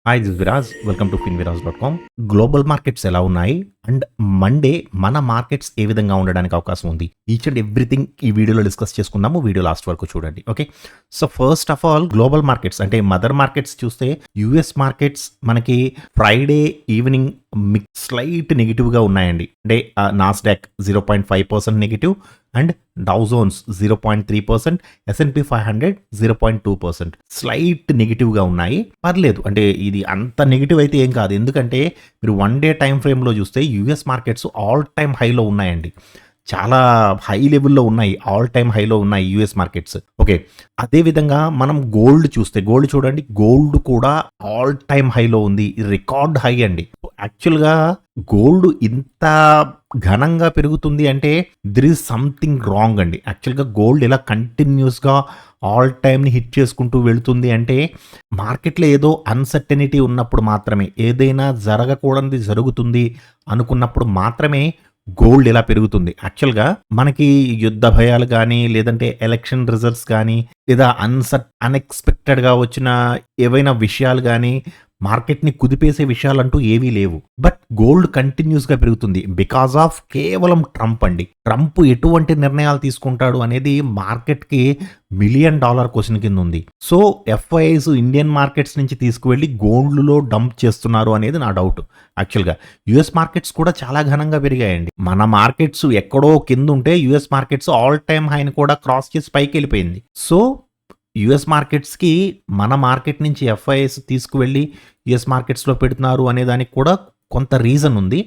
Hi this Viraj welcome to finviraz.com. Global markets ఎలా ఉన్నాయి and Monday మన మార్కెట్స్ ఏ విధంగా ఉండడానికి అవకాశం ఉంది, ఈచ్ అండ్ ఎవ్రీథింగ్ ఈ వీడియోలో డిస్కస్ చేసుకుందాము. వీడియో లాస్ట్ వరకు చూడండి. Okay, so first of all global markets అంటే మదర్ మార్కెట్స్ చూస్తే యుఎస్ మార్కెట్స్ మనకి ఫ్రైడే ఈవినింగ్ స్లైట్ నెగిటివ్గా ఉన్నాయండి. అంటే Nasdaq 0.5% negative and Dow Jones 0.3%, S&P 500 0.2% slight నెగిటివ్గా ఉన్నాయి. పర్లేదు, అంటే ఇది అంత నెగిటివ్ అయితే ఏం కాదు, ఎందుకంటే మీరు వన్ డే టైం ఫ్రేమ్లో చూస్తే యూఎస్ మార్కెట్స్ ఆల్ టైమ్ హైలో ఉన్నాయండి. చాలా హై లెవెల్లో ఉన్నాయి, ఆల్ టైమ్ హైలో ఉన్నాయి యూఎస్ మార్కెట్స్. ఓకే, అదేవిధంగా మనం గోల్డ్ చూస్తే గోల్డ్ చూడండి, గోల్డ్ కూడా ఆల్ టైమ్ హైలో ఉంది, రికార్డ్ హై అండి. యాక్చువల్గా గోల్డ్ ఇంత ఘనంగా పెరుగుతుంది అంటే దిర్ ఈజ్ సంథింగ్ రాంగ్ అండి. యాక్చువల్గా గోల్డ్ ఇలా కంటిన్యూస్గా ఆల్ టైమ్ని హిట్ చేసుకుంటూ వెళుతుంది అంటే మార్కెట్లో ఏదో అన్సర్టనిటీ ఉన్నప్పుడు మాత్రమే, ఏదైనా జరగకూడనిది జరుగుతుంది అనుకున్నప్పుడు మాత్రమే గోల్డ్ ఇలా పెరుగుతుంది. యాక్చువల్గా మనకి యుద్ధ భయాలు కానీ, లేదంటే ఎలక్షన్ రిజల్ట్స్ కానీ, లేదా అన్ఎక్స్పెక్టెడ్గా వచ్చిన ఏవైనా విషయాలు కానీ మార్కెట్ని కుదిపేసే విషయాలంటూ ఏవీ లేవు. బట్ గోల్డ్ కంటిన్యూస్గా పెరుగుతుంది బికాస్ ఆఫ్ కేవలం ట్రంప్ అండి. ట్రంప్ ఎటువంటి నిర్ణయాలు తీసుకుంటాడు అనేది మార్కెట్కి $1 మిలియన్ క్వశ్చన్ కింద ఉంది. సో ఎఫ్ఐఐస్ ఇండియన్ మార్కెట్స్ నుంచి తీసుకువెళ్ళి గోల్డ్లో డంప్ చేస్తున్నారు అనేది నా డౌట్. యాక్చువల్గా యుఎస్ మార్కెట్స్ కూడా చాలా ఘనంగా పెరిగాయండి. మన మార్కెట్స్ ఎక్కడో కింద ఉంటే యుఎస్ మార్కెట్స్ ఆల్ టైమ్ హైని కూడా క్రాస్ చేసి పైకి వెళ్ళిపోయింది. సో యుఎస్ మార్కెట్స్కి మన మార్కెట్ నుంచి ఎఫ్ఐఎస్ తీసుకువెళ్ళి యుఎస్ మార్కెట్స్లో పెడుతున్నారు అనే దానికి కూడా కొంత రీజన్ ఉంది.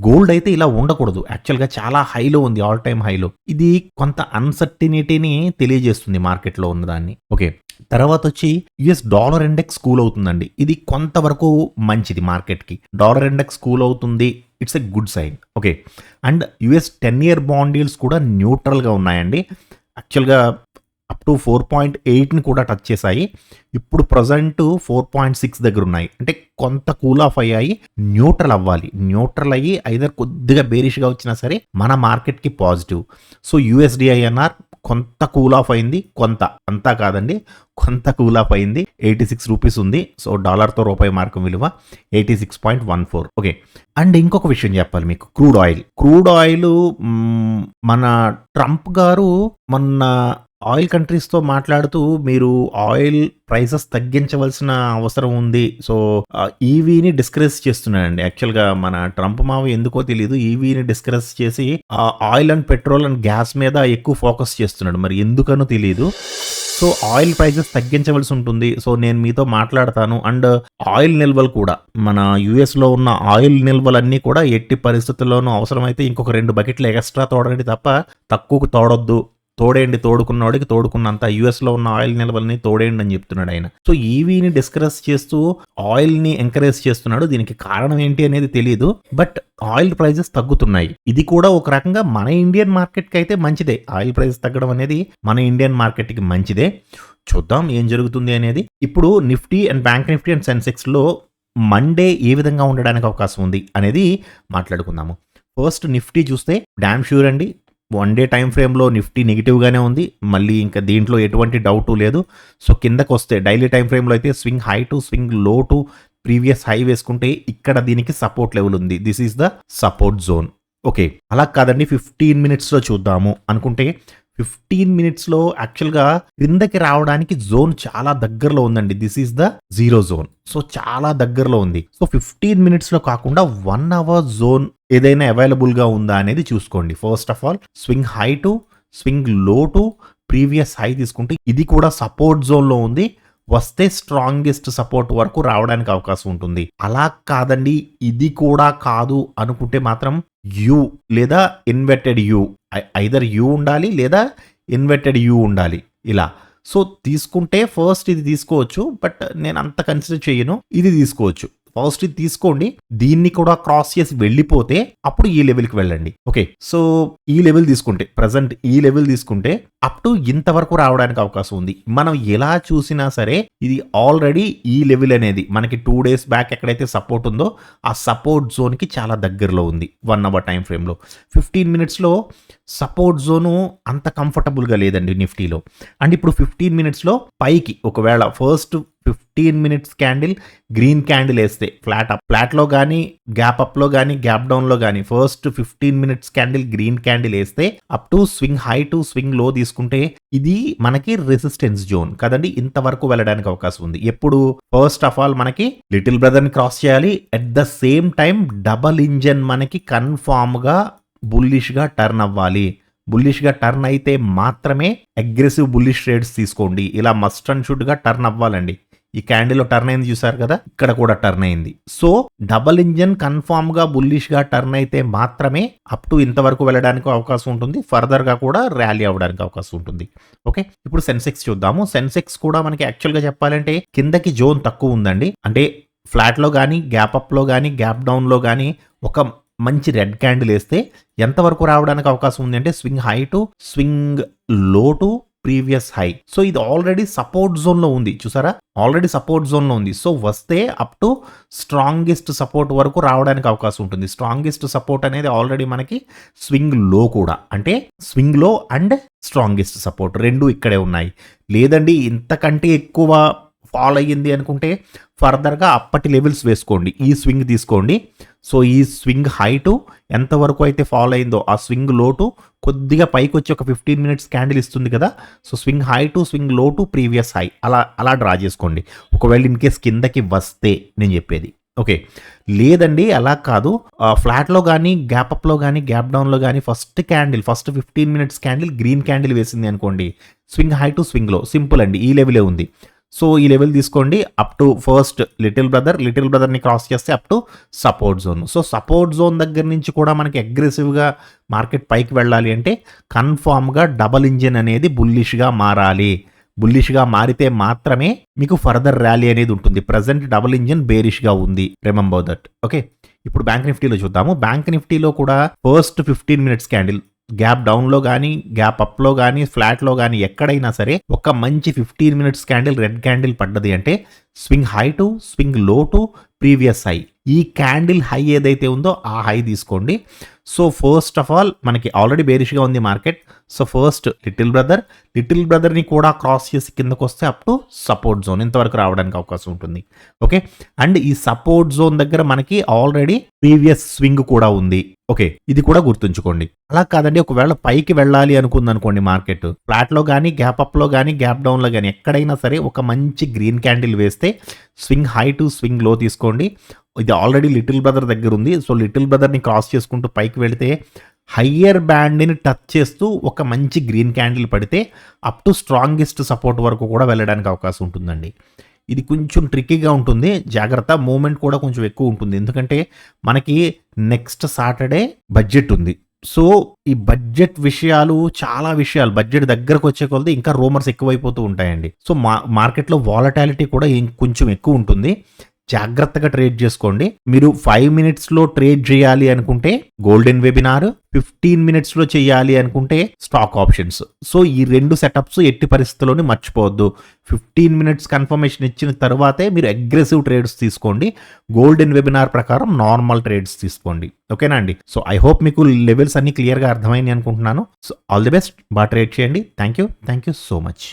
గోల్డ్ అయితే ఇలా ఉండకూడదు, యాక్చువల్గా చాలా హైలో ఉంది, ఆల్ టైమ్ హైలో. ఇది కొంత అన్సర్టినిటీని తెలియజేస్తుంది మార్కెట్లో ఉన్నదాన్ని. ఓకే, తర్వాత వచ్చి యుఎస్ డాలర్ ఇండెక్స్ కూల్ అవుతుందండి. ఇది కొంతవరకు మంచిది మార్కెట్కి. డాలర్ ఇండెక్స్ కూల్ అవుతుంది, it's a good sign. Okay, and US 10-year bond డీల్స్ కూడా న్యూట్రల్గా ఉన్నాయండి. యాక్చువల్గా అప్ టు 4.8ని కూడా టచ్ చేశాయి. ఇప్పుడు ప్రజెంట్ 4.6 దగ్గర ఉన్నాయి. అంటే కొంత కూల్ ఆఫ్ అయ్యాయి, న్యూట్రల్ అవ్వాలి. న్యూట్రల్ అయ్యి ఐదర్ కొద్దిగా బేరిష్గా వచ్చినా సరే మన మార్కెట్కి పాజిటివ్. సో USDINR కొంత కూల్ ఆఫ్ అయింది, కొంత, అంతా కాదండి, కొంత కూల్ ఆఫ్ అయింది. 86 రూపీస్ ఉంది. సో డాలర్తో రూపాయి మార్కం విలువ 86.14. ఓకే, అండ్ ఇంకొక విషయం చెప్పాలి మీకు, క్రూడ్ ఆయిల్ మన ట్రంప్ గారు మొన్న ఆయిల్ కంట్రీస్తో మాట్లాడుతూ మీరు ఆయిల్ ప్రైసెస్ తగ్గించవలసిన అవసరం ఉంది, సో ఈవీని డిస్కరేజ్ చేస్తున్నాడండి. యాక్చువల్గా మన ట్రంప్ మావ ఎందుకో తెలియదు, ఈవీని డిస్కరేజ్ చేసి oil and petrol and gas మీద ఎక్కువ ఫోకస్ చేస్తున్నాడు, మరి ఎందుకనో తెలియదు. సో ఆయిల్ ప్రైసెస్ తగ్గించవలసి ఉంటుంది, సో నేను మీతో మాట్లాడతాను. అండ్ ఆయిల్ నిల్వలు కూడా, మన యుఎస్లో ఉన్న ఆయిల్ నిల్వలన్నీ కూడా ఎట్టి పరిస్థితుల్లోనూ అవసరమైతే ఇంకొక 2 బకెట్లు ఎక్స్ట్రా తోడండి తప్ప తక్కువకు తోడొద్దు, తోడేయండి, తోడుకున్నవాడికి తోడుకున్నంత యుఎస్లో ఉన్న ఆయిల్ నిల్వల్ని తోడేయండి అని చెప్తున్నాడు ఆయన. సో ఈవీని డిస్కస్ చేస్తూ ఆయిల్ని ఎంకరేజ్ చేస్తున్నాడు. దీనికి కారణం ఏంటి అనేది తెలియదు, బట్ ఆయిల్ ప్రైజెస్ తగ్గుతున్నాయి. ఇది కూడా ఒక రకంగా మన ఇండియన్ మార్కెట్కి అయితే మంచిదే. ఆయిల్ ప్రైజెస్ తగ్గడం అనేది మన ఇండియన్ మార్కెట్కి మంచిదే. చూద్దాం ఏం జరుగుతుంది అనేది. ఇప్పుడు Nifty and bank Nifty and సెన్సెక్స్లో మండే ఏ విధంగా ఉండడానికి అవకాశం ఉంది అనేది మాట్లాడుకుందాము. ఫస్ట్ నిఫ్టీ చూస్తే డామ్ ష్యూర్ అండి, వన్ డే టైం ఫ్రేమ్లో నిఫ్టీ నెగిటివ్గానే ఉంది. మళ్ళీ ఇంకా దీంట్లో ఎటువంటి డౌటు లేదు. సో కిందకు వస్తే డైలీ టైం ఫ్రేమ్లో అయితే స్వింగ్ హై టు స్వింగ్ లో టు ప్రీవియస్ హై వేసుకుంటే ఇక్కడ దీనికి సపోర్ట్ లెవెల్ ఉంది. This is the support zone. Okay, అలా కాదండి 15 మినిట్స్లో చూద్దాము అనుకుంటే 15 మినిట్స్లో యాక్చువల్గా క్రిందకి రావడానికి జోన్ చాలా దగ్గరలో ఉందండి. This is the zero zone. So చాలా దగ్గరలో ఉంది. సో 15 మినిట్స్లో కాకుండా 1 hour జోన్ ఏదైనా అవైలబుల్గా ఉందా అనేది చూసుకోండి. First of all swing high to swing లో టు ప్రీవియస్ హై తీసుకుంటే ఇది కూడా సపోర్ట్ జోన్లో ఉంది. వస్తే స్ట్రాంగెస్ట్ సపోర్ట్ వరకు రావడానికి అవకాశం ఉంటుంది. అలా కాదండి ఇది కూడా కాదు అనుకుంటే మాత్రం యూ లేదా ఇన్వర్టెడ్ యూ, ఐదర్ యూ ఉండాలి లేదా ఇన్వర్టెడ్ యూ ఉండాలి ఇలా. సో తీసుకుంటే ఫస్ట్ ఇది తీసుకోవచ్చు, బట్ నేను అంత కన్సిడర్ చేయను. ఇది తీసుకోవచ్చు, ఫస్ట్ ఇది తీసుకోండి. దీన్ని కూడా క్రాస్ చేసి వెళ్ళిపోతే అప్పుడు ఈ లెవెల్కి వెళ్ళండి. ఓకే, సో ఈ లెవెల్ తీసుకుంటే, ప్రజెంట్ ఈ లెవెల్ తీసుకుంటే అప్ టు ఇంతవరకు రావడానికి అవకాశం ఉంది. మనం ఎలా చూసినా సరే ఇది ఆల్రెడీ ఈ లెవెల్ అనేది మనకి 2 days బ్యాక్ ఎక్కడైతే సపోర్ట్ ఉందో ఆ సపోర్ట్ జోన్కి చాలా దగ్గరలో ఉంది 1 hour టైం ఫ్రేమ్లో. 15 మినిట్స్లో సపోర్ట్ జోను అంత కంఫర్టబుల్గా లేదండి నిఫ్టీలో. అండ్ ఇప్పుడు 15 మినిట్స్లో పైకి ఒకవేళ first 15 minutes candle green candle వేస్తే ఫ్లాట్లో కానీ గ్యాప్ అప్లో కానీ గ్యాప్ డౌన్లో కానీ first 15 minutes candle green candle వేస్తే up to swing high to swing low తీసుకుంటే ఇది మనకి రెసిస్టెన్స్ జోన్ కదండి, ఇంతవరకు వెళ్ళడానికి అవకాశం ఉంది. ఎప్పుడు ఫస్ట్ ఆఫ్ ఆల్ మనకి లిటిల్ బ్రదర్ ని క్రాస్ చేయాలి, at the same time double engine మనకి కన్ఫామ్ గా బుల్లిష్ గా టర్న్ అవ్వాలి. బుల్లిష్ గా టర్న్ అయితే మాత్రమే అగ్రెసివ్ బుల్లిష్ ట్రేడ్స్ తీసుకోండి. ఇలా మస్ట్ అండ్ షుడ్ గా టర్న్ అవ్వాలండి. ఈ క్యాండిల్ టర్న్ అయింది చూసారు కదా, ఇక్కడ కూడా టర్న్ అయింది. సో డబల్ ఇంజన్ కన్ఫామ్ గా బుల్లిష్ గా టర్న్ అయితే మాత్రమే అప్ టు ఇంతవరకు వెళ్ళడానికి అవకాశం ఉంటుంది, ఫర్దర్ గా కూడా ర్యాలీ అవ్వడానికి అవకాశం ఉంటుంది. ఓకే, ఇప్పుడు సెన్సెక్స్ చూద్దాము. సెన్సెక్స్ కూడా మనకి యాక్చువల్ గా చెప్పాలంటే కిందకి జోన్ తక్కువ ఉందండి. అంటే ఫ్లాట్ లో కానీ గ్యాప్ అప్ లో కానీ గ్యాప్ డౌన్ లో కానీ ఒక మంచి రెడ్ క్యాండిల్ వేస్తే ఎంతవరకు రావడానికి అవకాశం ఉంది అంటే స్వింగ్ హై టు స్వింగ్ లో టు ప్రీవియస్ హై. సో ఇది ఆల్రెడీ సపోర్ట్ జోన్ లో ఉంది చూసారా, ఆల్రెడీ సపోర్ట్ జోన్ లో ఉంది. సో వస్తే అప్ టు స్ట్రాంగెస్ట్ సపోర్ట్ వరకు రావడానికి అవకాశం ఉంటుంది. స్ట్రాంగెస్ట్ సపోర్ట్ అనేది ఆల్రెడీ మనకి స్వింగ్ లో కూడా, అంటే స్వింగ్ లో అండ్ స్ట్రాంగెస్ట్ సపోర్ట్ రెండు ఇక్కడే ఉన్నాయి. లేదండి ఇంతకంటే ఎక్కువ ఫాల్ అయ్యింది అనుకుంటే ఫర్దర్గా అప్పటి లెవెల్స్ వేసుకోండి, ఈ స్వింగ్ తీసుకోండి. సో ఈ స్వింగ్ హై టు ఎంతవరకు అయితే ఫాల్ అయిందో ఆ స్వింగ్ లో టు కొద్దిగా పైకి వచ్చి ఒక 15 మినిట్స్ క్యాండిల్ ఇస్తుంది కదా, so swing high to swing లో టు ప్రీవియస్ హై అలా డ్రా చేసుకోండి. ఒకవేళ ఇన్ కేస్ కిందకి వస్తే నేను చెప్పేది. ఓకే, లేదండి అలా కాదు, ఫ్లాట్లో కానీ గ్యాప్ అప్లో కానీ గ్యాప్ డౌన్లో కానీ first 15 minutes candle green candle వేసింది అనుకోండి, swing high to swing low simple అండి, ఈ లెవెలే ఉంది. సో ఈ లెవెల్ తీసుకోండి అప్ టు ఫస్ట్ లిటిల్ బ్రదర్ని క్రాస్ చేస్తే up to support zone. So support zone దగ్గర నుంచి కూడా మనకి అగ్రెసివ్గా మార్కెట్ పైకి వెళ్ళాలి అంటే కన్ఫామ్గా డబల్ ఇంజిన్ అనేది బుల్లిష్గా మారాలి. బుల్లిష్గా మారితే మాత్రమే మీకు ఫర్దర్ ర్యాలీ అనేది ఉంటుంది. ప్రజెంట్ డబుల్ ఇంజిన్ బేరిష్గా ఉంది, రిమెంబర్ దట్. ఓకే, ఇప్పుడు బ్యాంక్ నిఫ్టీలో చూద్దాము. బ్యాంక్ నిఫ్టీలో కూడా ఫస్ట్ 15 మినిట్స్ క్యాండిల్ గ్యాప్ డౌన్లో కానీ గ్యాప్ అప్లో కానీ ఫ్లాట్లో కానీ ఎక్కడైనా సరే ఒక మంచి 15 మినిట్స్ క్యాండిల్ రెడ్ క్యాండిల్ పడ్డది అంటే స్వింగ్ హై టు స్వింగ్ లో టు ప్రీవియస్ హై. ఈ క్యాండిల్ హై ఏదైతే ఉందో ఆ హై తీసుకోండి. సో ఫస్ట్ ఆఫ్ ఆల్ మనకి ఆల్రెడీ బేరిష్గా ఉంది మార్కెట్. సో ఫస్ట్ లిటిల్ బ్రదర్ని కూడా క్రాస్ చేసి కిందకు వస్తే అప్ టు సపోర్ట్ జోన్ ఇంతవరకు రావడానికి అవకాశం ఉంటుంది. ఓకే, అండ్ ఈ సపోర్ట్ జోన్ దగ్గర మనకి ఆల్రెడీ ప్రీవియస్ స్వింగ్ కూడా ఉంది. ఓకే, ఇది కూడా గుర్తుంచుకోండి. అలా కాదండి ఒకవేళ పైకి వెళ్ళాలి అనుకుందనుకోండి మార్కెట్, ఫ్లాట్లో కానీ గ్యాప్ అప్లో కానీ గ్యాప్ డౌన్లో కానీ ఎక్కడైనా సరే ఒక మంచి గ్రీన్ క్యాండిల్ వేస్తే స్వింగ్ హై టు స్వింగ్ లో తీసుకోండి. ఇది ఆల్రెడీ లిటిల్ బ్రదర్ దగ్గర ఉంది. సో లిటిల్ బ్రదర్ని క్రాస్ చేసుకుంటూ పైకి వెళితే హయ్యర్ బ్యాండ్ని టచ్ చేస్తూ ఒక మంచి గ్రీన్ క్యాండిల్ పడితే అప్ టు స్ట్రాంగెస్ట్ సపోర్ట్ వరకు కూడా వెళ్ళడానికి అవకాశం ఉంటుందండి. ఇది కొంచెం ట్రిక్కీగా ఉంటుంది, జాగ్రత్త. మూమెంట్ కూడా కొంచెం ఎక్కువ ఉంటుంది, ఎందుకంటే మనకి నెక్స్ట్ సాటర్డే బడ్జెట్ ఉంది. సో ఈ బడ్జెట్ విషయాలు చాలా విషయాలు బడ్జెట్ దగ్గరకు వచ్చే కొలది ఇంకా రూమర్స్ ఎక్కువైపోతూ ఉంటాయండి. సో మార్కెట్లో వాలటాలిటీ కూడా కొంచెం ఎక్కువ ఉంటుంది. జాగ్రత్తగా ట్రేడ్ చేసుకోండి. మీరు 5 మినిట్స్లో ట్రేడ్ చేయాలి అనుకుంటే గోల్డెన్ వెబినార్, 15 మినిట్స్లో చేయాలి అనుకుంటే స్టాక్ ఆప్షన్స్. సో ఈ రెండు సెటప్స్ ఎట్టి పరిస్థితుల్లోనే మర్చిపోవద్దు. 15 మినిట్స్ కన్ఫర్మేషన్ ఇచ్చిన తర్వాతే మీరు అగ్రెసివ్ ట్రేడ్స్ తీసుకోండి. గోల్డెన్ వెబినార్ ప్రకారం నార్మల్ ట్రేడ్స్ తీసుకోండి. ఓకేనా అండి? సో ఐ హోప్ మీకు లెవెల్స్ అన్ని క్లియర్గా అర్థమైంది అనుకుంటున్నాను. సో ఆల్ ది బెస్ట్, బాగా ట్రేడ్ చేయండి. Thank you so much.